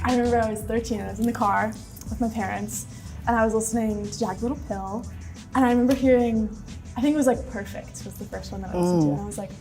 I remember I was 13, I was in the car with my parents, and I was listening to Jagged Little Pill, and I remember hearing, I think it was like Perfect was the first one that I listened to, and I was like,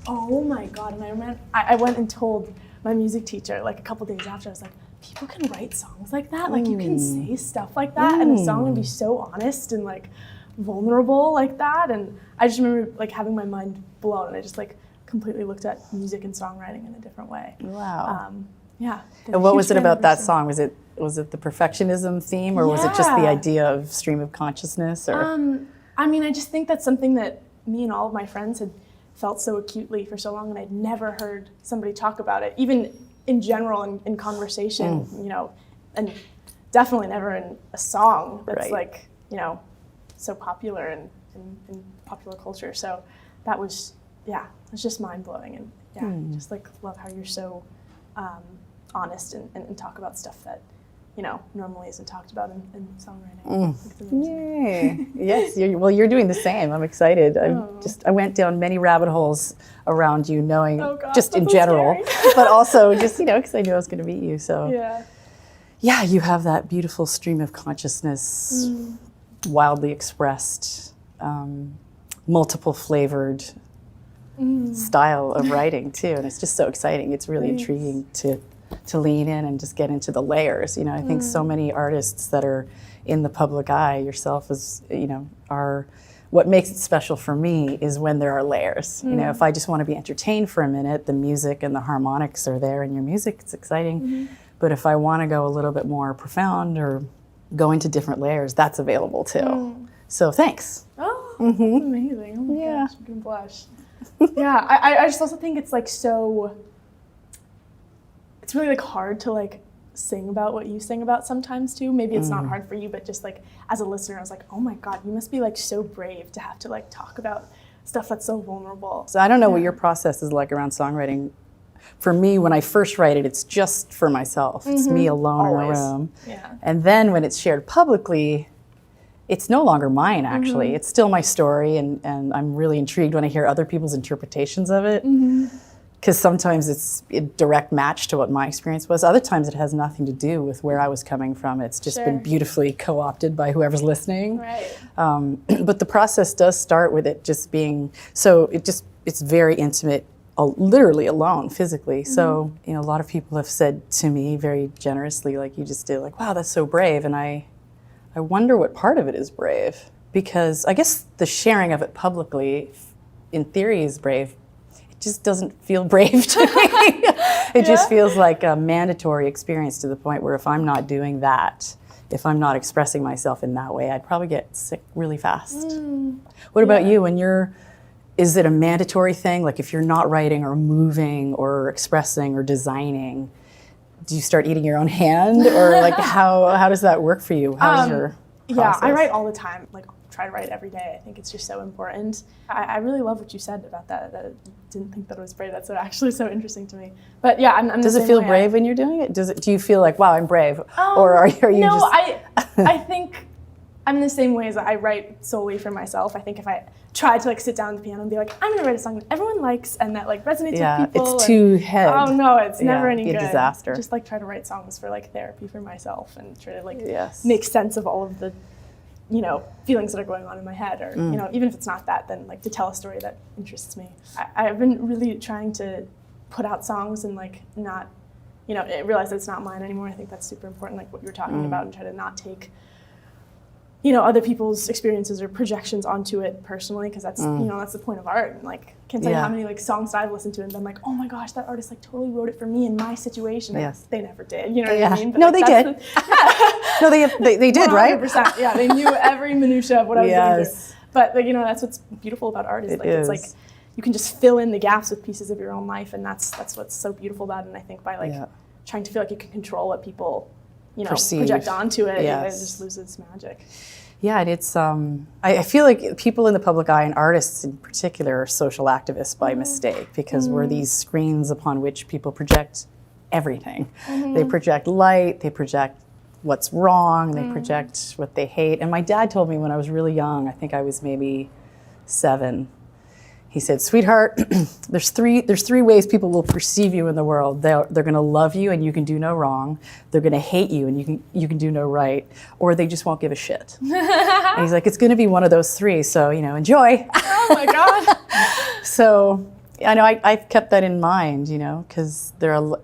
oh my God, and I remember, I went and told my music teacher like a couple days after, I was like, people can write songs like that, like you can say stuff like that, and the song would be so honest and like vulnerable like that, and I just remember like having my mind blown, and I just like completely looked at music and songwriting in a different way. Wow. Yeah. And what was it about that song? Was it the perfectionism theme, or was it just the idea of stream of consciousness? Or I mean, I just think that's something that me and all of my friends had felt so acutely for so long, and I'd never heard somebody talk about it, even in general in conversation, you know, and definitely never in a song that's like, you know, so popular in popular culture. So that was, it's just mind blowing, and just like love how you're so honest and talk about stuff that, you know, normally isn't talked about in songwriting. Yay. Yes, you're doing the same. I'm excited. I went down many rabbit holes around you, knowing just in general, but also just, you know, because I knew I was going to meet you. So yeah, you have that beautiful stream of consciousness, wildly expressed, multiple flavored style of writing too, and it's just so exciting. It's really intriguing to lean in and just get into the layers. You know, I think so many artists that are in the public eye, yourself as, you know, are, what makes it special for me is when there are layers. You know, if I just want to be entertained for a minute, the music and the harmonics are there in your music, it's exciting. But if I want to go a little bit more profound or go into different layers, that's available too. So thanks. Oh, that's amazing. Oh my gosh, I'm gonna blush. I just also think it's like so, it's really like hard to like sing about what you sing about sometimes too. Maybe it's not hard for you, but just like as a listener, I was like, oh my God, you must be like so brave to have to like talk about stuff that's so vulnerable. So I don't know what your process is like around songwriting. For me, when I first write it, it's just for myself. It's me alone in a room. And then when it's shared publicly, it's no longer mine, actually. It's still my story, and I'm really intrigued when I hear other people's interpretations of it, because sometimes it's a direct match to what my experience was. Other times it has nothing to do with where I was coming from. It's just been beautifully co-opted by whoever's listening. But the process does start with it just being, it's very intimate, literally alone, physically. So, you know, a lot of people have said to me very generously, like you just did, like, wow, that's so brave. And I wonder what part of it is brave, because I guess the sharing of it publicly, in theory, is brave. It just doesn't feel brave to me. It just feels like a mandatory experience, to the point where if I'm not doing that, if I'm not expressing myself in that way, I'd probably get sick really fast. What about you? When is it a mandatory thing? Like if you're not writing or moving or expressing or designing, do you start eating your own hand, or like how does that work for you? How's your process? I write all the time. Like try to write every day. I think it's just so important. I really love what you said about that. That I didn't think that it was brave. That's actually so interesting to me. But yeah, I'm Does it feel brave when you're doing it? Do you feel like, wow, I'm brave, or are you no, just? I think I'm the same way as I write solely for myself. I think if I try to like sit down at the piano and be like, I'm gonna write a song that everyone likes and that like resonates with people. It's too head. Oh no, it's never any good. A disaster. Just like try to write songs for like therapy for myself and try to like make sense of all of the, you know, feelings that are going on in my head, or you know, even if it's not that, then like to tell a story that interests me. I've been really trying to put out songs and like not, you know, realize that it's not mine anymore. I think that's super important, like what you were talking about, and try to not take, you know, other people's experiences or projections onto it personally, because that's, you know, that's the point of art. And like, can't tell you how many like songs that I've listened to and been like, oh my gosh, that artist like totally wrote it for me in my situation. They never did, you know what I mean? But, no, like, they did. No, they did, 100%, right? Yeah, they knew every minutia of what I was going through. But like, you know, that's what's beautiful about art, is like it's like you can just fill in the gaps with pieces of your own life, and that's what's so beautiful about it. And I think by like trying to feel like you can control what people, you know, project onto it, it just loses its magic. Yeah, and it's, I feel like people in the public eye, and artists in particular, are social activists by mistake, because we're these screens upon which people project everything. They project light, they project what's wrong, they project what they hate. And my dad told me when I was really young, I think I was maybe 7, He said, "Sweetheart, there's three ways people will perceive you in the world. They're going to love you and you can do no wrong. They're going to hate you and you can do no right, or they just won't give a shit." And he's like, "It's going to be one of those three. So enjoy." Oh my God. So I know I've kept that in mind, because there are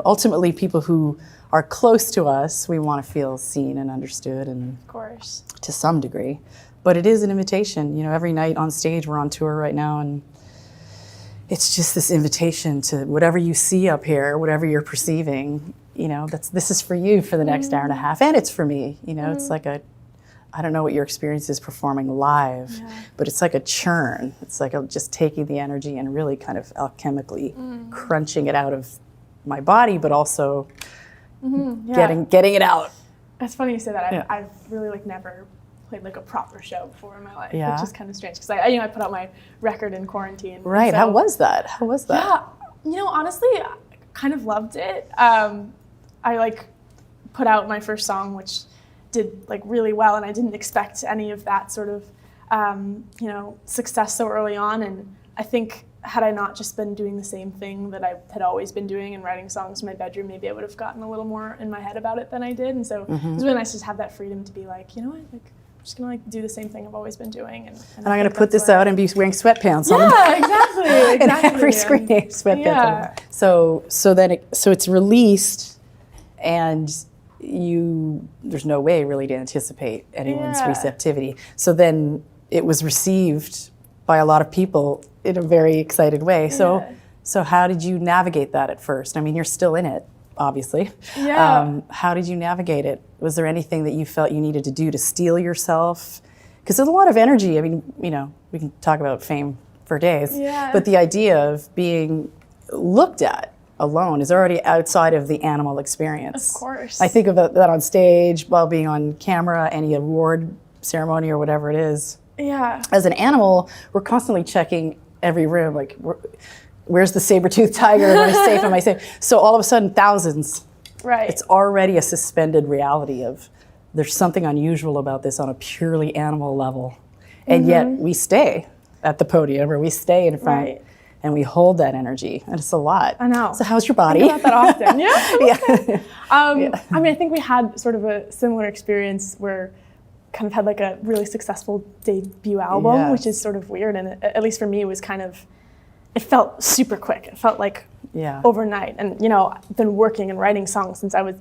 ultimately people who are close to us. We want to feel seen and understood, and of course, to some degree. But it is an invitation. Every night on stage, we're on tour right now, and it's just this invitation to whatever you see up here, whatever you're perceiving, this is for you for the next hour and a half, and it's for me. It's like I don't know what your experience is performing live, but it's like a churn. It's like just taking the energy and really kind of alchemically crunching it out of my body, but also getting it out. That's funny you say that. I've really never played a proper show before in my life, which is kind of strange because I put out my record in quarantine. Right. So, how was that? Yeah. Honestly, I kind of loved it. I put out my first song, which did really well, and I didn't expect any of that sort of success so early on. And I think had I not just been doing the same thing that I had always been doing and writing songs in my bedroom, maybe I would have gotten a little more in my head about it than I did. And so it was really nice to just have that freedom to be like, you know what, I'm just gonna do the same thing I've always been doing, and I'm gonna put this out and be wearing sweatpants. Exactly. And every screen sweatpants. Yeah. So it's released, and there's no way really to anticipate anyone's receptivity. So then it was received by a lot of people in a very excited way. So how did you navigate that at first? I mean, you're still in it, obviously. Yeah. How did you navigate it? Was there anything that you felt you needed to do to steel yourself? Because there's a lot of energy. I mean, we can talk about fame for days, but the idea of being looked at alone is already outside of the animal experience. Of course. I think about that on stage, while being on camera, any award ceremony or whatever it is. Yeah. As an animal, we're constantly checking every room, where's the saber-toothed tiger? Am I safe? Am I safe? So all of a sudden, thousands. Right. It's already a suspended reality of there's something unusual about this on a purely animal level. And yet we stay at the podium, or we stay in front, and we hold that energy. And it's a lot. I know. So how's your body? I think about that often. Yeah. I mean, I think we had sort of a similar experience where kind of had a really successful debut album, which is sort of weird. And at least for me, it was it felt super quick. It felt overnight. And, I've been working and writing songs since I was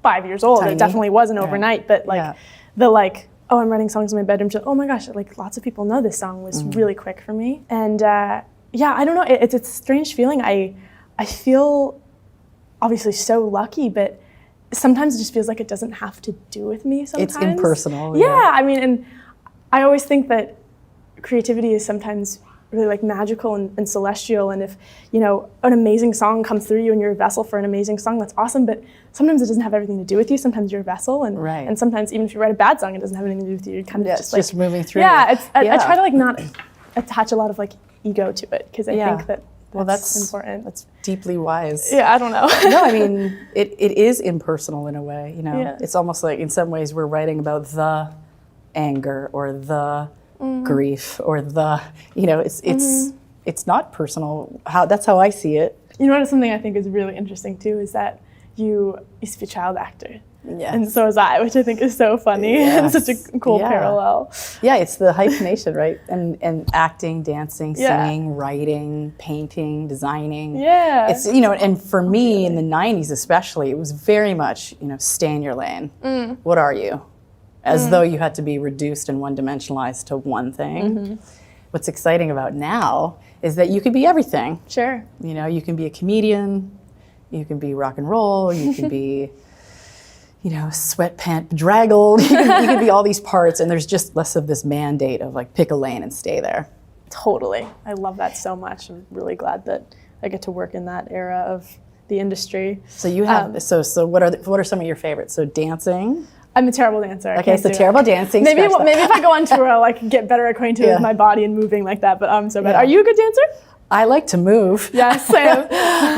5 years old. Tiny. It definitely wasn't overnight, but oh, I'm writing songs in my bedroom. Oh my gosh, lots of people know this song was really quick for me. And I don't know, it's a strange feeling. I feel obviously so lucky, but sometimes it just feels like it doesn't have to do with me sometimes. It's impersonal. Yeah, I mean, and I always think that creativity is sometimes really magical and celestial, and if an amazing song comes through you and you're a vessel for an amazing song, that's awesome, but sometimes it doesn't have everything to do with you. Sometimes you're a vessel, and sometimes even if you write a bad song, it doesn't have anything to do with you. You're kind of just moving through. I try to not attach a lot of ego to it, because I think that that's important. That's deeply wise. Yeah, I don't know. No, I mean, it is impersonal in a way. It's almost like in some ways we're writing about the anger or the grief or the, it's not personal. That's how I see it. Something I think is really interesting too is that you used to be a child actor. Yes. And so was I, which I think is so funny and such a cool parallel. Yeah, it's the hyphenation, right? And acting, dancing, singing, writing, painting, designing. Yeah. It's, and for me in the 90s especially, it was very much, stay in your lane. What are you? As though you had to be reduced and one-dimensionalized to one thing. What's exciting about now is that you can be everything. Sure. You can be a comedian, you can be rock and roll, you can be sweatpant bedraggled. You can be all these parts, and there's just less of this mandate of pick a lane and stay there. Totally. I love that so much. I'm really glad that I get to work in that era of the industry. So you have, so what are some of your favorites? So dancing. I'm a terrible dancer. Okay, so terrible dancing. Maybe if I go on tour, I'll get better acquainted with my body and moving like that, but I'm so bad. Are you a good dancer? I like to move. Yes, same.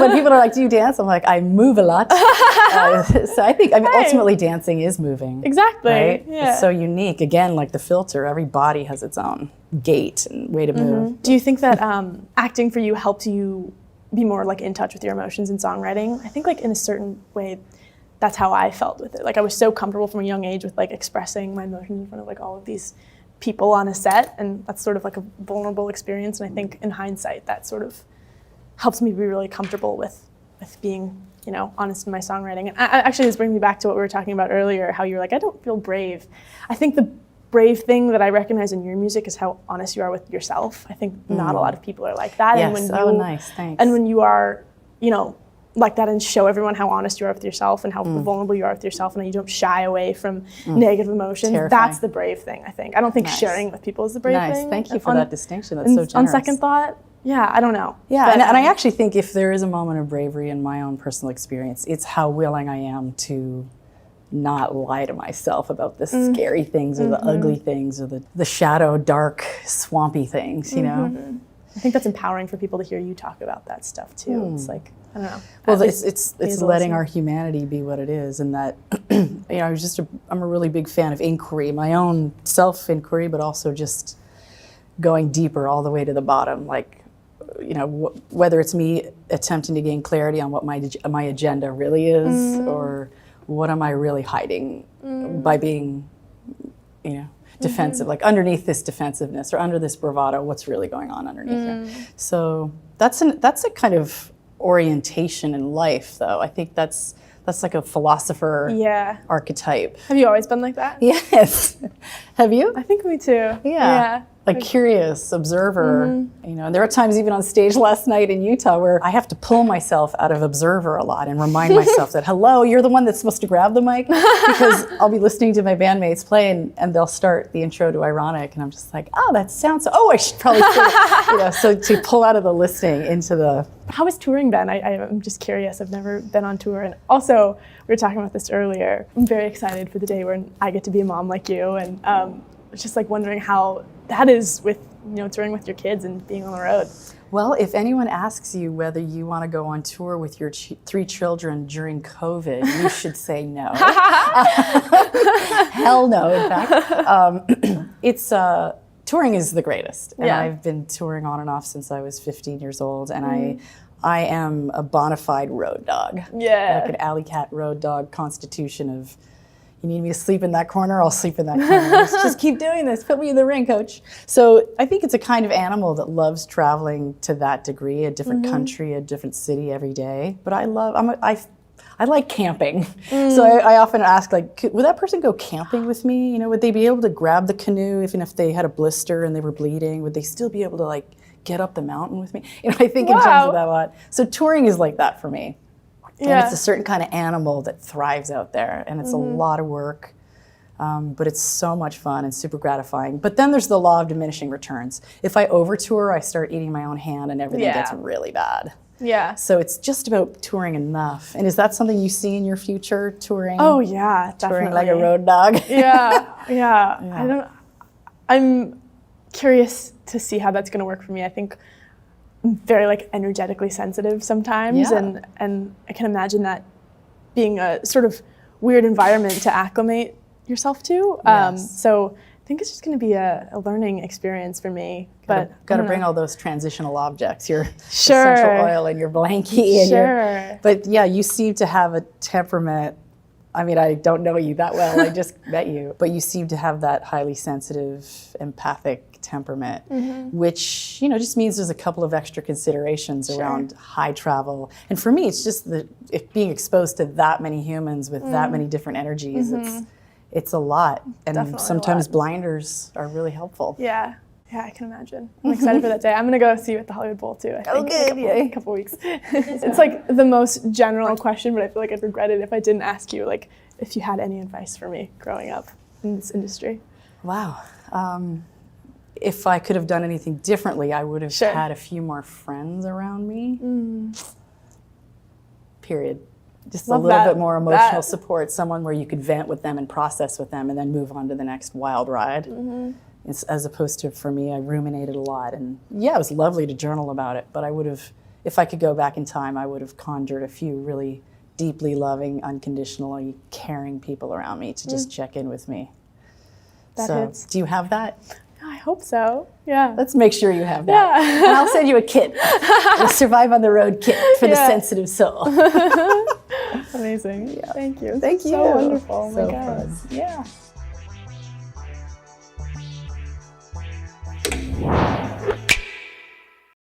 When people are like, do you dance? I'm like, I move a lot. So I think, ultimately dancing is moving. Exactly. Right? Yeah. It's so unique. Again, like the filter, every body has its own gait and way to move. Do you think that acting for you helped you be more like in touch with your emotions in songwriting? I think like in a certain way, that's how I felt with it. Like I was so comfortable from a young age with like expressing my emotions in front of like all of these people on a set, and that's sort of like a vulnerable experience. And I think in hindsight, that sort of helps me be really comfortable with being, you know, honest in my songwriting. And actually, this brings me back to what we were talking about earlier, how you were like, I don't feel brave. I think the brave thing that I recognize in your music is how honest you are with yourself. I think not a lot of people are like that. Yes. And when nice. Thanks. And when you are, you know, like that and show everyone how honest you are with yourself and how vulnerable you are with yourself and how you don't shy away from negative emotions. Terrifying. That's the brave thing, I think. I don't think sharing with people is the brave thing. Thank you for that distinction. That's so generous. On second thought, yeah, I don't know. Yeah, and I actually think if there is a moment of bravery in my own personal experience, it's how willing I am to not lie to myself about the scary things or the ugly things or the shadow, dark, swampy things, you know? I think that's empowering for people to hear you talk about that stuff too. It's like, I don't know. Well, it's letting our humanity be what it is, and that you know, I'm a really big fan of inquiry, my own self-inquiry, but also just going deeper all the way to the bottom. Like, you know, whether it's me attempting to gain clarity on what my agenda really is, or what am I really hiding by being, you know, defensive, like underneath this defensiveness or under this bravado, what's really going on underneath here. So that's a kind of orientation in life, though. I think that's like a philosopher archetype. Have you always been like that? Yes. Have you? I think me too. Yeah. Like curious, observer, you know, and there are times even on stage last night in Utah where I have to pull myself out of observer a lot and remind myself that, hello, you're the one that's supposed to grab the mic, because I'll be listening to my bandmates play and they'll start the intro to Ironic and I'm just like, oh, that sounds, I should probably say it. You know, so to pull out of the listening into the... How has touring been? I'm just curious. I've never been on tour. And also, we were talking about this earlier. I'm very excited for the day when I get to be a mom like you. And it's just like wondering how that is with, you know, touring with your kids and being on the road. Well, if anyone asks you whether you want to go on tour with your 3 children during COVID, you should say no. Hell no, in fact. Touring is the greatest. And I've been touring on and off since I was 15 years old. And I am a bona fide road dog. Yeah. Like an alley cat road dog constitution of, you need me to sleep in that corner, I'll sleep in that corner. Let's just keep doing this. Put me in the ring, coach. So I think it's a kind of animal that loves traveling to that degree, a different country, a different city every day. But I like camping. So I often ask, like, would that person go camping with me? You know, would they be able to grab the canoe even if they had a blister and they were bleeding? Would they still be able to, like, get up the mountain with me? You know, I think in terms of that a lot. So touring is like that for me. And it's a certain kind of animal that thrives out there, and it's a lot of work, but it's so much fun and super gratifying. But then there's the law of diminishing returns. If I over-tour, I start eating my own hand, and everything gets really bad. Yeah. So it's just about touring enough. And is that something you see in your future, touring? Oh yeah, touring like a road dog. Yeah. I'm curious to see how that's going to work for me. I think I'm very like energetically sensitive sometimes, and I can imagine that being a sort of weird environment to acclimate yourself to. So I think it's just going to be a learning experience for me. But got to bring all those transitional objects, your essential oil and your blankie. And but yeah, you seem to have a temperament. I mean, I don't know you that well. I just met you, but you seem to have that highly sensitive, empathic temperament, which, you know, just means there's a couple of extra considerations around high travel. And for me, it's just being exposed to that many humans with that many different energies. It's a lot, and definitely sometimes blinders are really helpful. Yeah, I can imagine. I'm excited for that day. I'm gonna go see you at the Hollywood Bowl too. I think in a couple weeks. It's like the most general question, but I feel like I'd regret it if I didn't ask you, like, if you had any advice for me growing up in this industry. Wow. If I could have done anything differently, I would have had a few more friends around me. Period. Just a little bit more emotional support, someone where you could vent with them and process with them and then move on to the next wild ride. You as opposed to, for me, I ruminated a lot. And yeah, it was lovely to journal about it, but I would have, if I could go back in time, I would have conjured a few really deeply loving, unconditionally caring people around me to just check in with me. That hits. Do you have that? I hope so. Yeah. Let's make sure you have that. Yeah. And I'll send you a kit, a Survive on the Road kit for the sensitive soul. Amazing. Yeah. Thank you. Thank you. So wonderful. Oh my So God. fun. Yeah.